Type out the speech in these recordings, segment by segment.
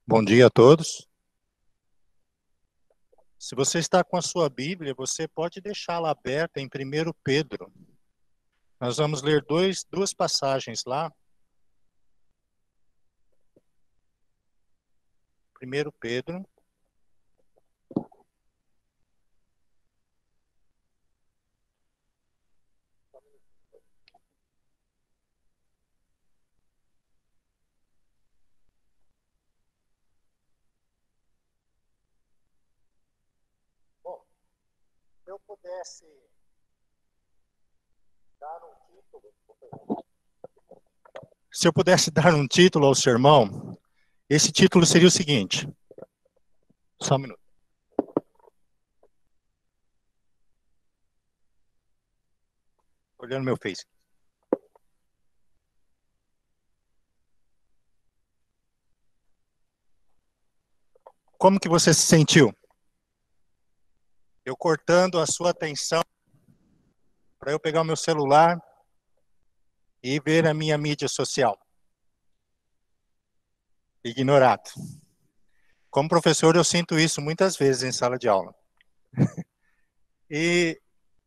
Bom dia a todos. Se você está com a sua Bíblia, você pode deixá-la aberta em 1 Pedro. Nós vamos ler duas passagens lá. 1 Pedro. Bom, se eu pudesse dar um título. Se eu pudesse dar um título ao sermão, esse título seria o seguinte. Só um minuto. Olhando meu Face. Como que você se sentiu? Eu cortando a sua atenção para eu pegar o meu celular e ver a minha mídia social. Ignorado. Como professor, eu sinto isso muitas vezes em sala de aula.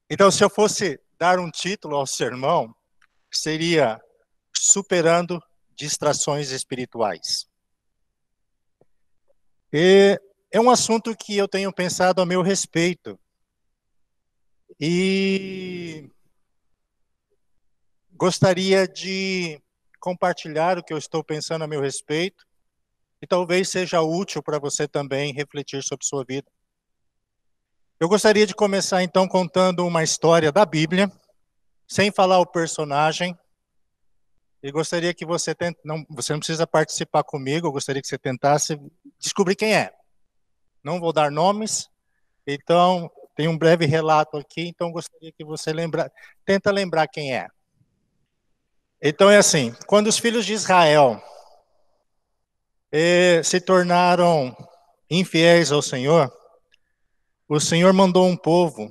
Então, se eu fosse dar um título ao sermão, seria Superando Distrações Espirituais. E é um assunto que eu tenho pensado a meu respeito. E gostaria de compartilhar o que eu estou pensando a meu respeito, e talvez seja útil para você também refletir sobre sua vida. Eu gostaria de começar, então, contando uma história da Bíblia, sem falar o personagem, e gostaria que você você não precisa participar comigo, eu gostaria que você tentasse descobrir quem é. Não vou dar nomes, então tem um breve relato aqui, então gostaria que você tenta lembrar quem é. Então é assim, quando os filhos de Israel se tornaram infiéis ao Senhor, o Senhor mandou um povo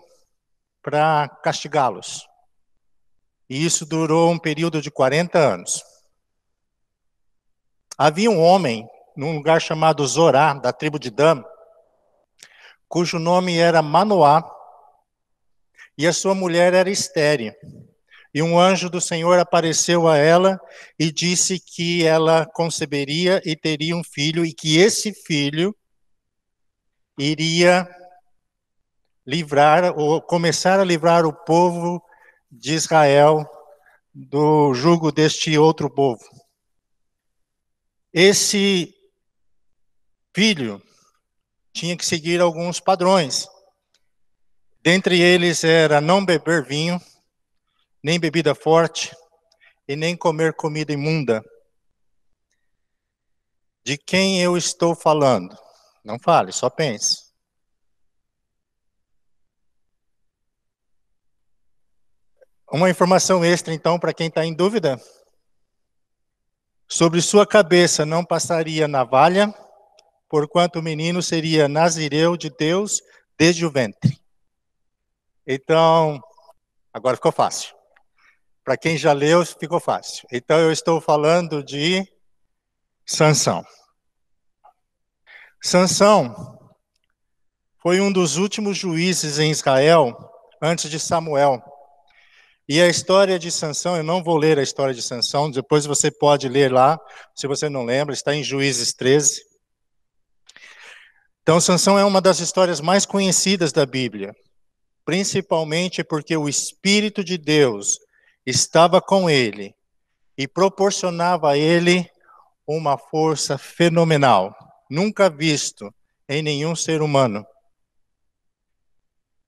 para castigá-los. E isso durou um período de 40 anos. Havia um homem, num lugar chamado Zorá, da tribo de Dan, cujo nome era Manoá, e a sua mulher era estéril. E um anjo do Senhor apareceu a ela e disse que ela conceberia e teria um filho, e que esse filho iria livrar, ou começar a livrar o povo de Israel do jugo deste outro povo. Esse filho tinha que seguir alguns padrões. Dentre eles era não beber vinho, nem bebida forte, e nem comer comida imunda. De quem eu estou falando? Não fale, só pense. Uma informação extra, então, para quem está em dúvida. Sobre sua cabeça não passaria navalha, porquanto o menino seria nazireu de Deus desde o ventre. Então, agora ficou fácil. Para quem já leu, ficou fácil. Então, eu estou falando de Sansão. Sansão foi um dos últimos juízes em Israel antes de Samuel. E a história de Sansão, eu não vou ler a história de Sansão, depois você pode ler lá, se você não lembra, está em Juízes 13. Então, Sansão é uma das histórias mais conhecidas da Bíblia, principalmente porque o Espírito de Deus estava com ele e proporcionava a ele uma força fenomenal, nunca visto em nenhum ser humano.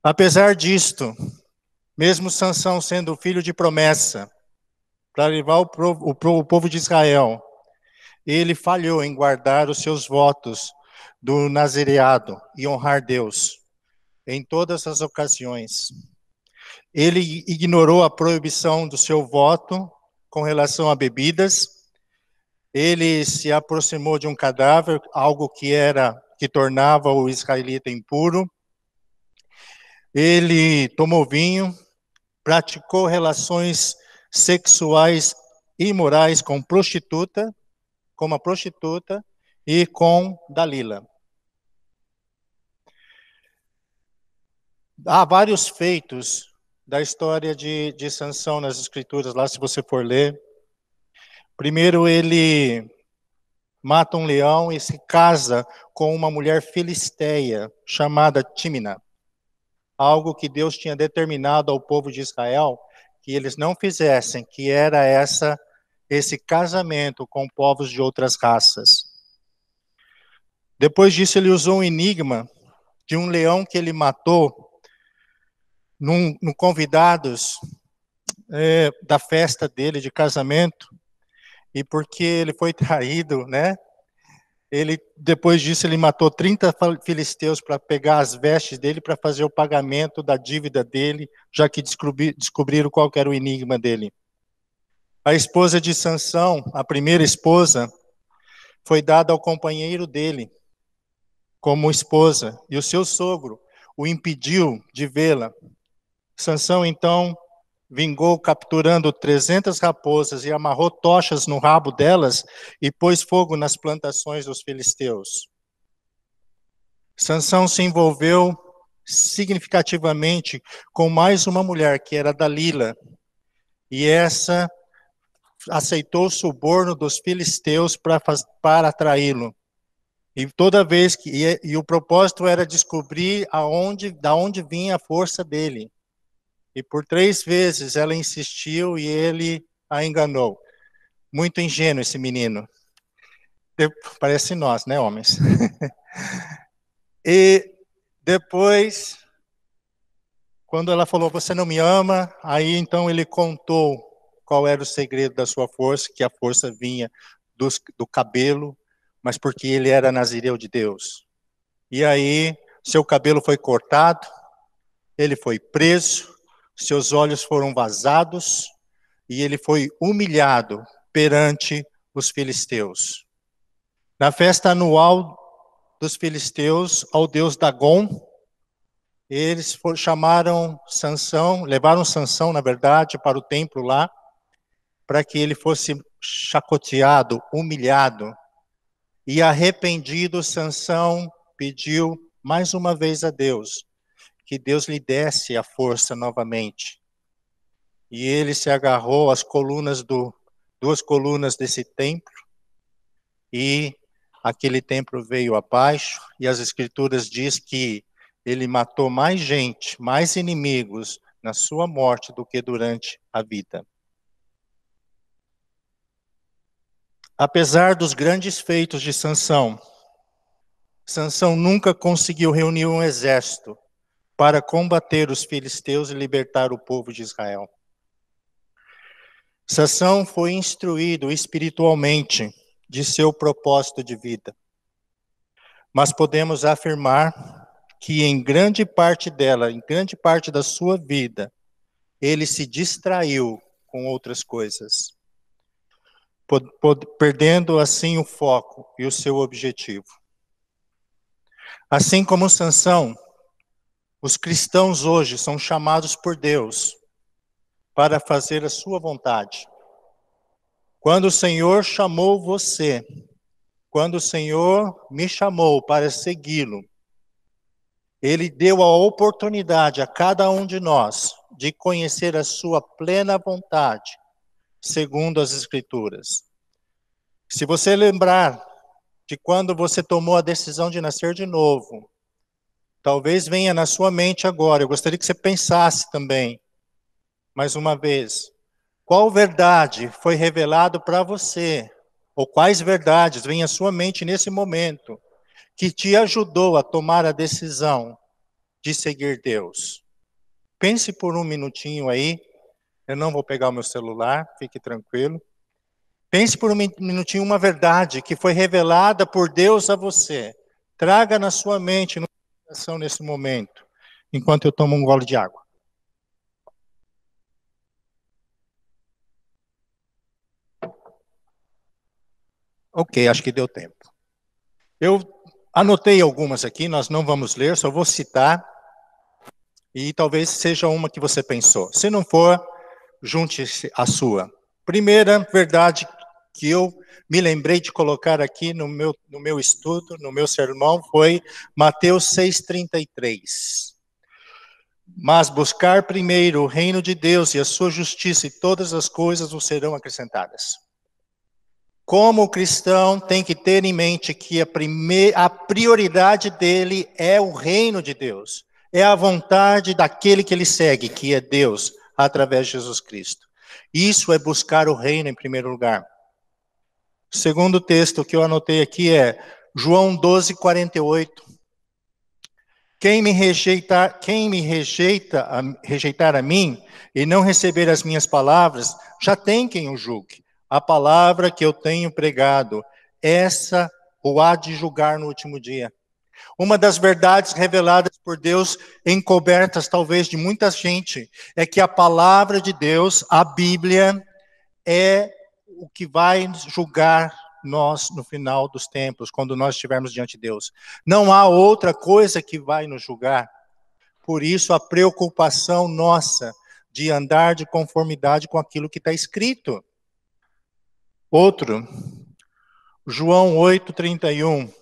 Apesar disto, mesmo Sansão sendo filho de promessa, para levar o povo de Israel, ele falhou em guardar os seus votos do nazireado e honrar Deus em todas as ocasiões. Ele ignorou a proibição do seu voto com relação a bebidas. Ele se aproximou de um cadáver, algo que tornava o israelita impuro. Ele tomou vinho, praticou relações sexuais imorais com uma prostituta, e com Dalila. Há vários feitos da história de Sansão nas escrituras, lá se você for ler. Primeiro ele mata um leão e se casa com uma mulher filisteia chamada Tímina. Algo que Deus tinha determinado ao povo de Israel que eles não fizessem, que era esse casamento com povos de outras raças. Depois disso ele usou um enigma de um leão que ele matou no convidados da festa dele de casamento, e porque ele foi traído, né? Depois disso, ele matou 30 filisteus para pegar as vestes dele para fazer o pagamento da dívida dele, já que descobriram qual era o enigma dele. A esposa de Sansão, a primeira esposa, foi dada ao companheiro dele como esposa, e o seu sogro o impediu de vê-la. Sansão, então, vingou capturando 300 raposas e amarrou tochas no rabo delas e pôs fogo nas plantações dos filisteus. Sansão se envolveu significativamente com mais uma mulher, que era Dalila, e essa aceitou o suborno dos filisteus para atraí-lo. E toda vez e o propósito era descobrir da onde vinha a força dele. E por 3 vezes ela insistiu e ele a enganou. Muito ingênuo esse menino. Parece nós, né, homens? E depois, quando ela falou, você não me ama, aí então ele contou qual era o segredo da sua força, que a força vinha do cabelo, mas porque ele era nazireu de Deus. E aí, seu cabelo foi cortado, ele foi preso, seus olhos foram vazados, e ele foi humilhado perante os filisteus. Na festa anual dos filisteus, ao deus Dagon, eles chamaram Sansão, levaram Sansão, na verdade, para o templo lá, para que ele fosse chacoteado, humilhado. E arrependido, Sansão pediu mais uma vez a Deus, que Deus lhe desse a força novamente. E ele se agarrou às duas colunas desse templo, e aquele templo veio abaixo, e as escrituras diz que ele matou mais gente, mais inimigos na sua morte do que durante a vida. Apesar dos grandes feitos de Sansão, Sansão nunca conseguiu reunir um exército para combater os filisteus e libertar o povo de Israel. Sansão foi instruído espiritualmente de seu propósito de vida. Mas podemos afirmar que em grande parte da sua vida, ele se distraiu com outras coisas, perdendo assim o foco e o seu objetivo. Assim como Sansão, os cristãos hoje são chamados por Deus para fazer a sua vontade. Quando o Senhor chamou você, quando o Senhor me chamou para segui-lo, Ele deu a oportunidade a cada um de nós de conhecer a sua plena vontade, segundo as Escrituras. Se você lembrar de quando você tomou a decisão de nascer de novo, talvez venha na sua mente agora, eu gostaria que você pensasse também, mais uma vez, qual verdade foi revelado para você, ou quais verdades vêm à sua mente nesse momento, que te ajudou a tomar a decisão de seguir Deus. Pense por um minutinho aí, eu não vou pegar o meu celular, fique tranquilo. Pense por um minutinho uma verdade que foi revelada por Deus a você. Traga na sua mente, no seu coração nesse momento, enquanto eu tomo um gole de água. Ok, acho que deu tempo. Eu anotei algumas aqui, nós não vamos ler, só vou citar, e talvez seja uma que você pensou. Se não for, junte-se à sua. Primeira verdade que eu me lembrei de colocar aqui no meu estudo, no meu sermão, foi Mateus 6,33. Mas buscar primeiro o reino de Deus e a sua justiça, e todas as coisas vos serão acrescentadas. Como o cristão tem que ter em mente que a prioridade dele é o reino de Deus, é a vontade daquele que ele segue, que é Deus, através de Jesus Cristo. Isso é buscar o reino em primeiro lugar. O segundo texto que eu anotei aqui é João 12:48. Quem me rejeitar a mim e não receber as minhas palavras, já tem quem o julgue. A palavra que eu tenho pregado, essa o há de julgar no último dia. Uma das verdades reveladas por Deus, encobertas talvez de muita gente, é que a palavra de Deus, a Bíblia, é o que vai julgar nós no final dos tempos, quando nós estivermos diante de Deus. Não há outra coisa que vai nos julgar. Por isso, a preocupação nossa de andar de conformidade com aquilo que está escrito. Outro, João 8:31.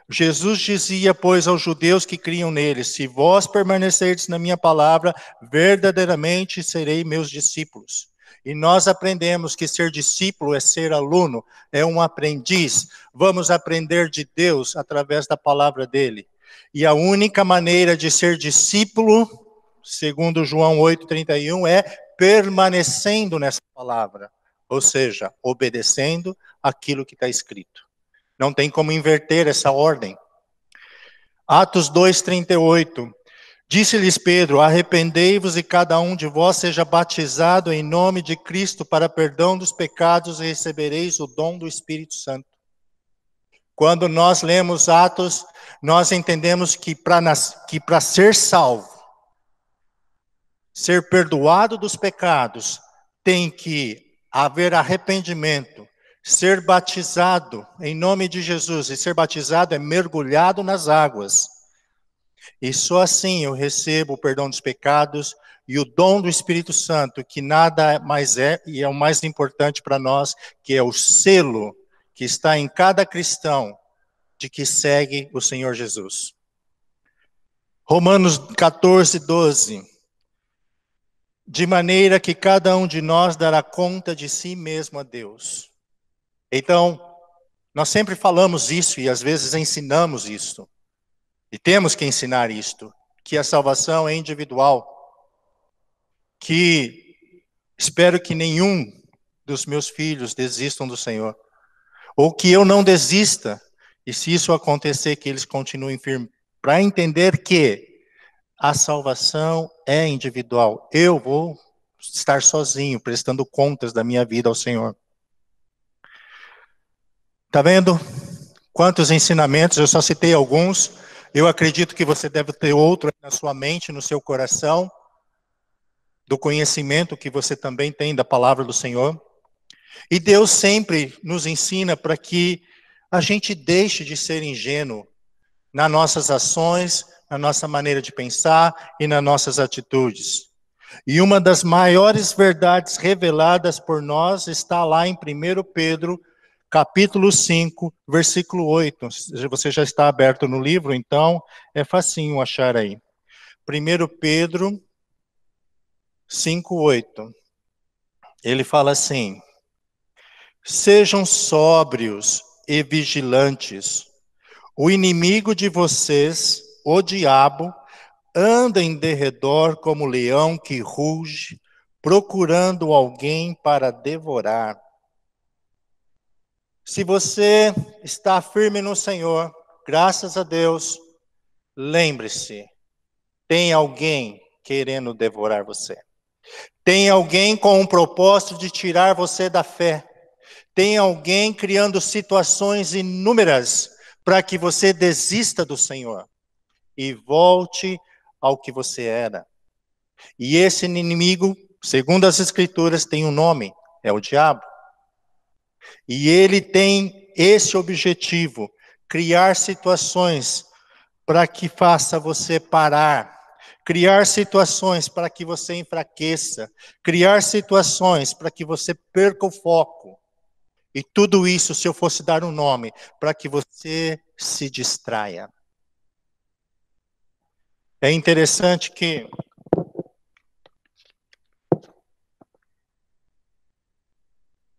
Jesus dizia, pois, aos judeus que criam nele: se vós permanecerdes na minha palavra, verdadeiramente serei meus discípulos. E nós aprendemos que ser discípulo é ser aluno, é um aprendiz. Vamos aprender de Deus através da palavra dele. E a única maneira de ser discípulo, segundo João 8:31, é permanecendo nessa palavra. Ou seja, obedecendo aquilo que está escrito. Não tem como inverter essa ordem. Atos 2:38. Disse-lhes Pedro: arrependei-vos e cada um de vós seja batizado em nome de Cristo para perdão dos pecados e recebereis o dom do Espírito Santo. Quando nós lemos Atos, nós entendemos que para ser salvo, ser perdoado dos pecados, tem que haver arrependimento, ser batizado em nome de Jesus, e ser batizado é mergulhado nas águas. E só assim eu recebo o perdão dos pecados e o dom do Espírito Santo, que nada mais é, e é o mais importante para nós, que é o selo que está em cada cristão de que segue o Senhor Jesus. Romanos 14:12. De maneira que cada um de nós dará conta de si mesmo a Deus. Então, nós sempre falamos isso e às vezes ensinamos isso. E temos que ensinar isto, que a salvação é individual, que espero que nenhum dos meus filhos desistam do Senhor, ou que eu não desista, e se isso acontecer, que eles continuem firmes, para entender que a salvação é individual. Eu vou estar sozinho, prestando contas da minha vida ao Senhor. Tá vendo? Quantos ensinamentos, eu só citei alguns. Eu acredito que você deve ter outro na sua mente, no seu coração, do conhecimento que você também tem da palavra do Senhor. E Deus sempre nos ensina para que a gente deixe de ser ingênuo nas nossas ações, na nossa maneira de pensar e nas nossas atitudes. E uma das maiores verdades reveladas por nós está lá em 1 Pedro, capítulo 5, versículo 8. Você já está aberto no livro, então é facinho achar aí. 1 Pedro 5, 8. Ele fala assim: sejam sóbrios e vigilantes. O inimigo de vocês, o diabo, anda em derredor como leão que ruge, procurando alguém para devorar. Se você está firme no Senhor, graças a Deus, lembre-se, tem alguém querendo devorar você. Tem alguém com um propósito de tirar você da fé. Tem alguém criando situações inúmeras para que você desista do Senhor e volte ao que você era. E esse inimigo, segundo as Escrituras, tem um nome, é o diabo. E ele tem esse objetivo, criar situações para que faça você parar, criar situações para que você enfraqueça, criar situações para que você perca o foco. E tudo isso, se eu fosse dar um nome, para que você se distraia. É interessante que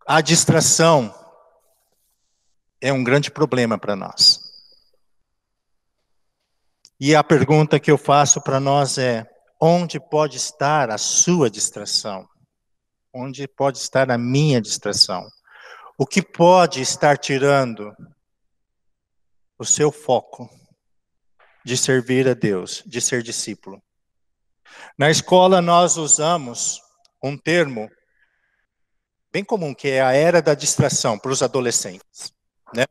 a distração é um grande problema para nós. E a pergunta que eu faço para nós é: onde pode estar a sua distração? Onde pode estar a minha distração? O que pode estar tirando o seu foco de servir a Deus, de ser discípulo? Na escola nós usamos um termo bem comum, que é a era da distração para os adolescentes, né?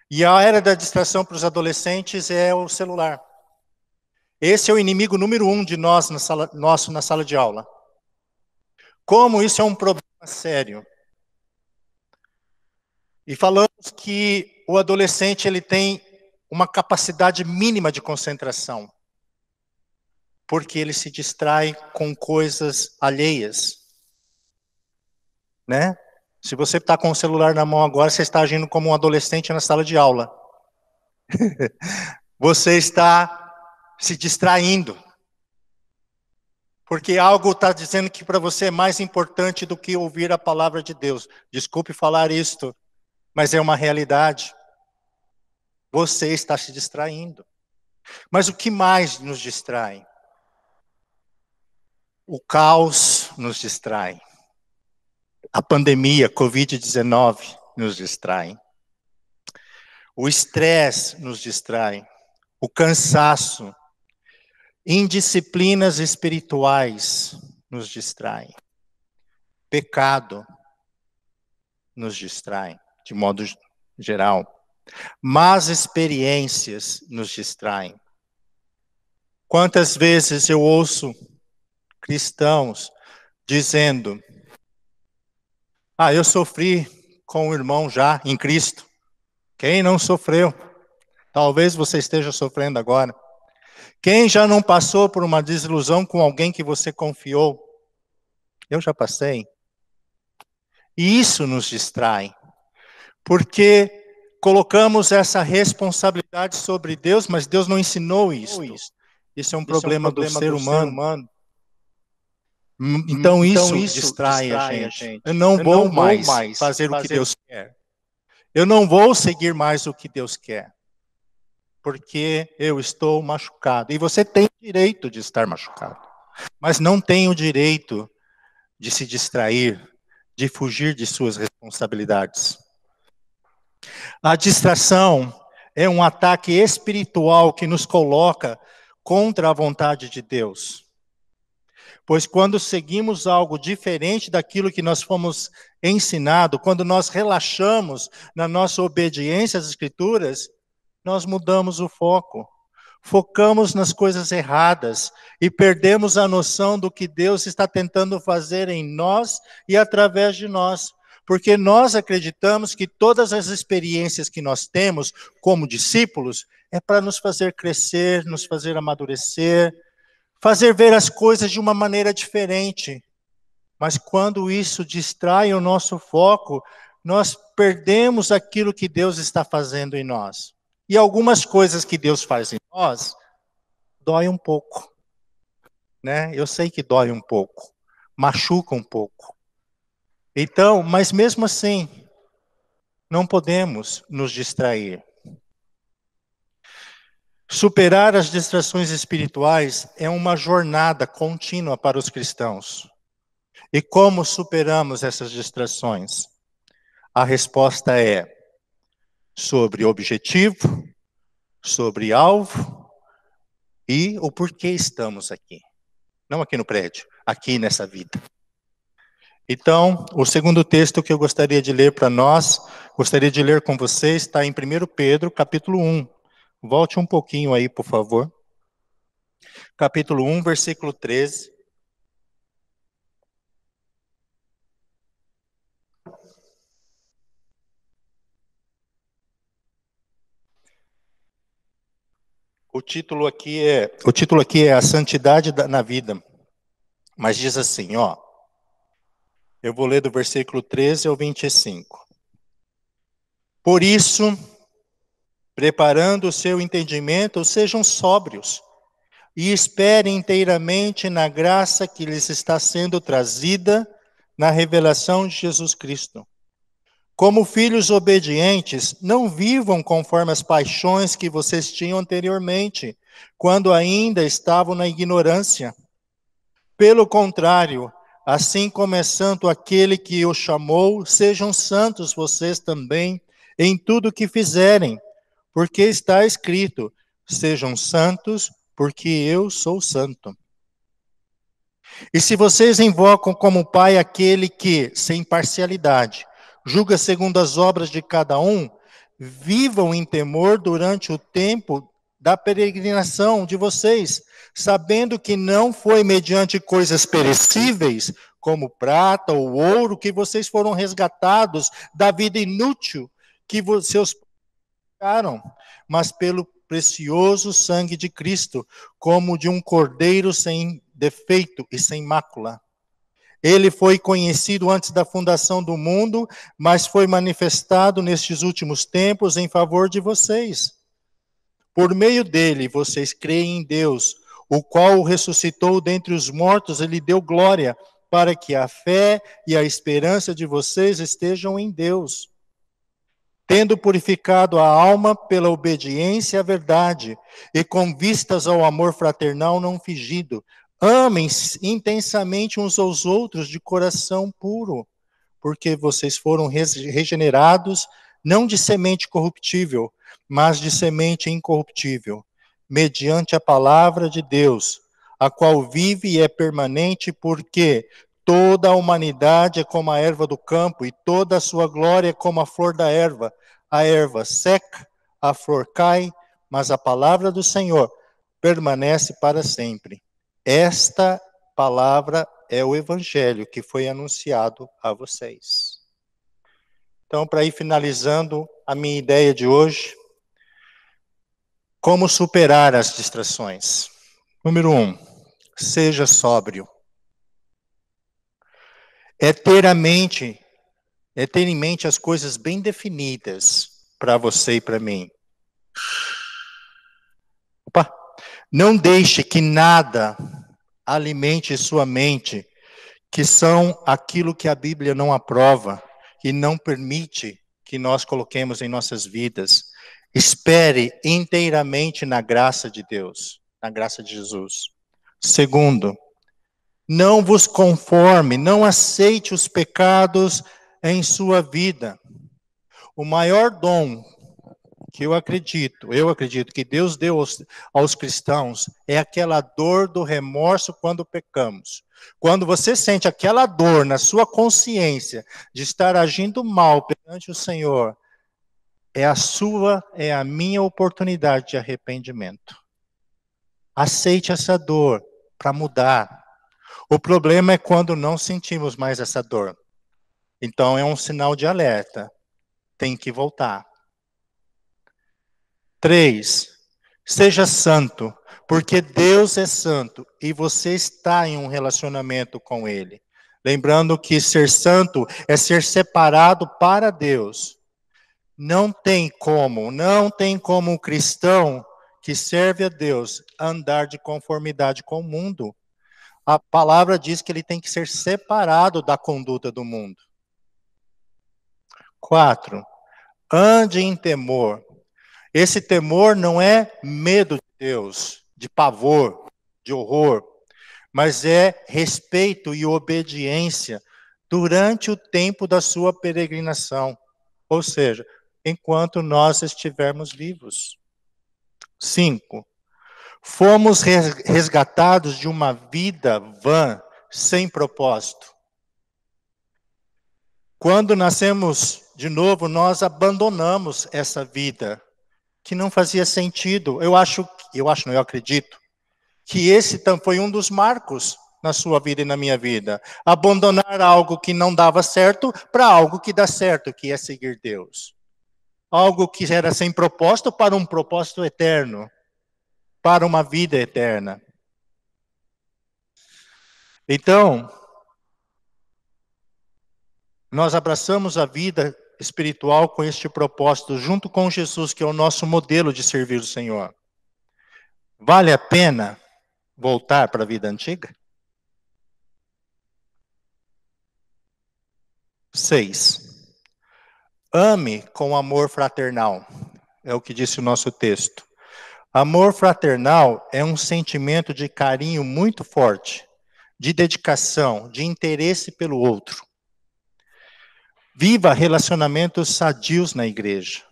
E a era da distração para os adolescentes é o celular. Esse é o inimigo número 1 de nós na sala de aula. Como isso é um problema sério. E falamos que o adolescente ele tem uma capacidade mínima de concentração, porque ele se distrai com coisas alheias, né? Se você está com o celular na mão agora, você está agindo como um adolescente na sala de aula. Você está se distraindo, porque algo está dizendo que para você é mais importante do que ouvir a palavra de Deus. Desculpe falar isto, mas é uma realidade. Você está se distraindo. Mas o que mais nos distrai? O caos nos distrai. A pandemia, Covid-19, nos distrai. O estresse nos distrai. O cansaço. Indisciplinas espirituais nos distraem. Pecado nos distrai, de modo geral. Más experiências nos distraem. Quantas vezes eu ouço cristãos dizendo: eu sofri com o irmão já em Cristo. Quem não sofreu? Talvez você esteja sofrendo agora. Quem já não passou por uma desilusão com alguém que você confiou? Eu já passei. E isso nos distrai, porque colocamos essa responsabilidade sobre Deus, mas Deus não ensinou isso. Isso é um problema do ser humano. Então isso distrai a gente. Eu não vou mais fazer o que Deus quer. Eu não vou seguir mais o que Deus quer, porque eu estou machucado. E você tem o direito de estar machucado, mas não tem o direito de se distrair, de fugir de suas responsabilidades. A distração é um ataque espiritual que nos coloca contra a vontade de Deus. Pois quando seguimos algo diferente daquilo que nós fomos ensinados, quando nós relaxamos na nossa obediência às Escrituras, nós mudamos o foco. Focamos nas coisas erradas e perdemos a noção do que Deus está tentando fazer em nós e através de nós. Porque nós acreditamos que todas as experiências que nós temos como discípulos é para nos fazer crescer, nos fazer amadurecer, fazer ver as coisas de uma maneira diferente. Mas quando isso distrai o nosso foco, nós perdemos aquilo que Deus está fazendo em nós. E algumas coisas que Deus faz em nós, dói um pouco, né? Eu sei que dói um pouco, machuca um pouco. Então, mas mesmo assim, não podemos nos distrair. Superar as distrações espirituais é uma jornada contínua para os cristãos. E como superamos essas distrações? A resposta é sobre objetivo, sobre alvo e o porquê estamos aqui. Não aqui no prédio, aqui nessa vida. Então, o segundo texto que eu gostaria de ler para nós, gostaria de ler com vocês, está em 1 Pedro, capítulo 1. Volte um pouquinho aí, por favor. Capítulo 1, versículo 13. O título aqui é A Santidade na Vida. Mas diz assim, ó: Eu vou ler do versículo 13 ao 25. Por isso, preparando o seu entendimento, sejam sóbrios e esperem inteiramente na graça que lhes está sendo trazida na revelação de Jesus Cristo. Como filhos obedientes, não vivam conforme as paixões que vocês tinham anteriormente, quando ainda estavam na ignorância. Pelo contrário, assim como é santo aquele que o chamou, sejam santos vocês também em tudo que fizerem, porque está escrito: sejam santos, porque eu sou santo. E se vocês invocam como Pai aquele que, sem parcialidade, julga segundo as obras de cada um, vivam em temor durante o tempo da peregrinação de vocês, sabendo que não foi mediante coisas perecíveis, como prata ou ouro, que vocês foram resgatados da vida inútil que seus pecaram, mas pelo precioso sangue de Cristo, como de um cordeiro sem defeito e sem mácula. Ele foi conhecido antes da fundação do mundo, mas foi manifestado nestes últimos tempos em favor de vocês. Por meio dele, vocês creem em Deus, o qual o ressuscitou dentre os mortos e lhe deu glória, para que a fé e a esperança de vocês estejam em Deus. Tendo purificado a alma pela obediência à verdade, e com vistas ao amor fraternal não fingido, amem intensamente uns aos outros de coração puro, porque vocês foram regenerados, não de semente corruptível, mas de semente incorruptível, mediante a palavra de Deus, a qual vive e é permanente, porque toda a humanidade é como a erva do campo, e toda a sua glória é como a flor da erva. A erva seca, a flor cai, mas a palavra do Senhor permanece para sempre. Esta palavra é o evangelho que foi anunciado a vocês. Então, para ir finalizando a minha ideia de hoje, como superar as distrações? Número 1, seja sóbrio. É ter em mente as coisas bem definidas para você e para mim. Opa! Não deixe que nada alimente sua mente, que são aquilo que a Bíblia não aprova e não permite que nós coloquemos em nossas vidas. Espere inteiramente na graça de Deus, na graça de Jesus. Segundo, não vos conforme, não aceite os pecados em sua vida. O maior dom que eu acredito que Deus deu aos cristãos é aquela dor do remorso quando pecamos. Quando você sente aquela dor na sua consciência de estar agindo mal perante o Senhor, é a minha oportunidade de arrependimento. Aceite essa dor para mudar. O problema é quando não sentimos mais essa dor. Então é um sinal de alerta. Tem que voltar. 3, seja santo, porque Deus é santo e você está em um relacionamento com Ele. Lembrando que ser santo é ser separado para Deus. Não tem como um cristão que serve a Deus andar de conformidade com o mundo. A palavra diz que ele tem que ser separado da conduta do mundo. 4, ande em temor. Esse temor não é medo de Deus, de pavor, de horror, mas é respeito e obediência durante o tempo da sua peregrinação, ou seja, enquanto nós estivermos vivos. 5, fomos resgatados de uma vida vã, sem propósito. Quando nascemos de novo, nós abandonamos essa vida que não fazia sentido. Eu acredito que esse foi um dos marcos na sua vida e na minha vida. Abandonar algo que não dava certo para algo que dá certo, que é seguir Deus. Algo que era sem propósito para um propósito eterno, para uma vida eterna. Então, Nós abraçamos a vida espiritual com este propósito, junto com Jesus, que é o nosso modelo de servir o Senhor. Vale a pena voltar para a vida antiga? 6. Ame com amor fraternal. É o que disse o nosso texto. Amor fraternal é um sentimento de carinho muito forte, de dedicação, de interesse pelo outro. Viva relacionamentos sadios na igreja.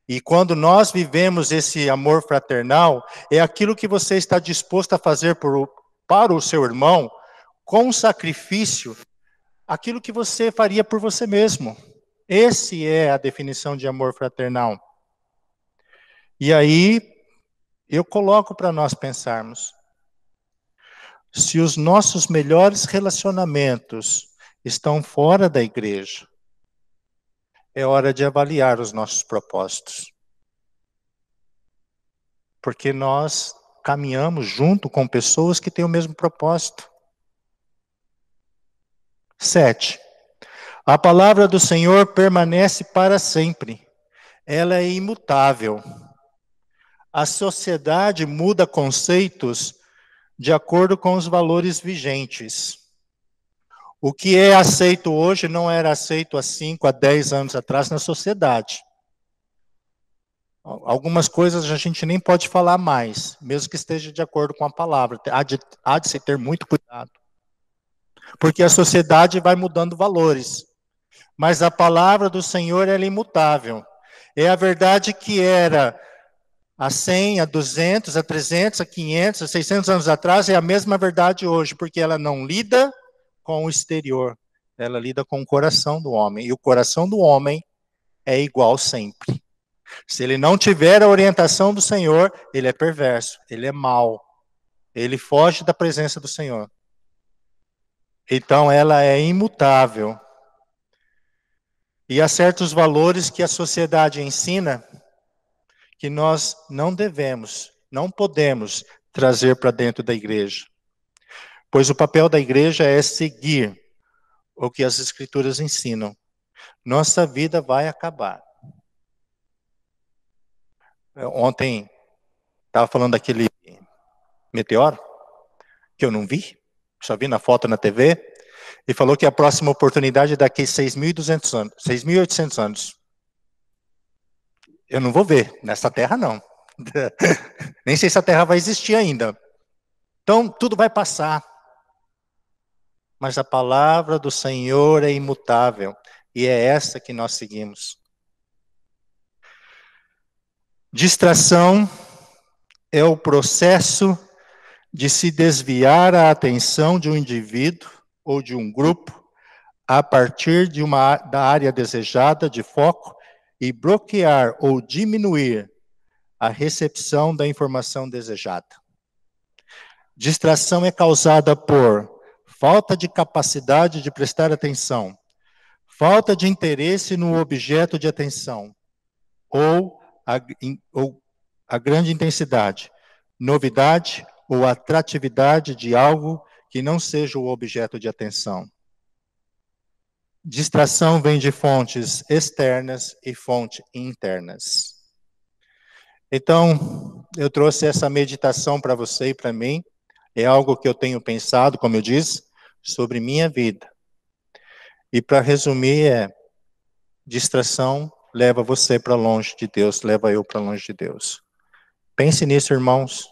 E quando nós vivemos esse amor fraternal, é aquilo que você está disposto a fazer para o seu irmão, com sacrifício, aquilo que você faria por você mesmo. Esse é a definição de amor fraternal. E aí, eu coloco para nós pensarmos. Se os nossos melhores relacionamentos estão fora da igreja, é hora de avaliar os nossos propósitos. Porque nós caminhamos junto com pessoas que têm o mesmo propósito. 7. A palavra do Senhor permanece para sempre. Ela é imutável. A sociedade muda conceitos de acordo com os valores vigentes. O que é aceito hoje não era aceito há 5, a 10 anos atrás na sociedade. Algumas coisas a gente nem pode falar mais, mesmo que esteja de acordo com a palavra. Há de se ter muito cuidado. Porque a sociedade vai mudando valores. Mas a palavra do Senhor é imutável. É a verdade que era há 100, há 200, há 300, há 500, há 600 anos atrás, é a mesma verdade hoje, porque ela não lida com o exterior, ela lida com o coração do homem, e o coração do homem é igual sempre. Se ele não tiver a orientação do Senhor, ele é perverso, ele é mau, ele foge da presença do Senhor. Então ela é imutável. E há certos valores que a sociedade ensina que nós não devemos, não podemos trazer para dentro da igreja. Pois o papel da igreja é seguir o que as escrituras ensinam. Nossa vida vai acabar. Ontem estava falando daquele meteoro, que eu não vi, só vi na foto na TV, e falou que a próxima oportunidade é daqui a 6.200 anos, 6.800 anos. Eu não vou ver, nessa terra não. Nem sei se a terra vai existir ainda. Então, tudo vai passar. Mas a palavra do Senhor é imutável, e é essa que nós seguimos. Distração é o processo de se desviar a atenção de um indivíduo ou de um grupo a partir da área desejada de foco e bloquear ou diminuir a recepção da informação desejada. Distração é causada por falta de capacidade de prestar atenção, falta de interesse no objeto de atenção, ou a grande intensidade, novidade ou atratividade de algo que não seja o objeto de atenção. Distração vem de fontes externas e fontes internas. Então, eu trouxe essa meditação para você e para mim. É algo que eu tenho pensado, como eu disse, sobre minha vida. E para resumir, distração leva você para longe de Deus, leva eu para longe de Deus. Pense nisso, irmãos.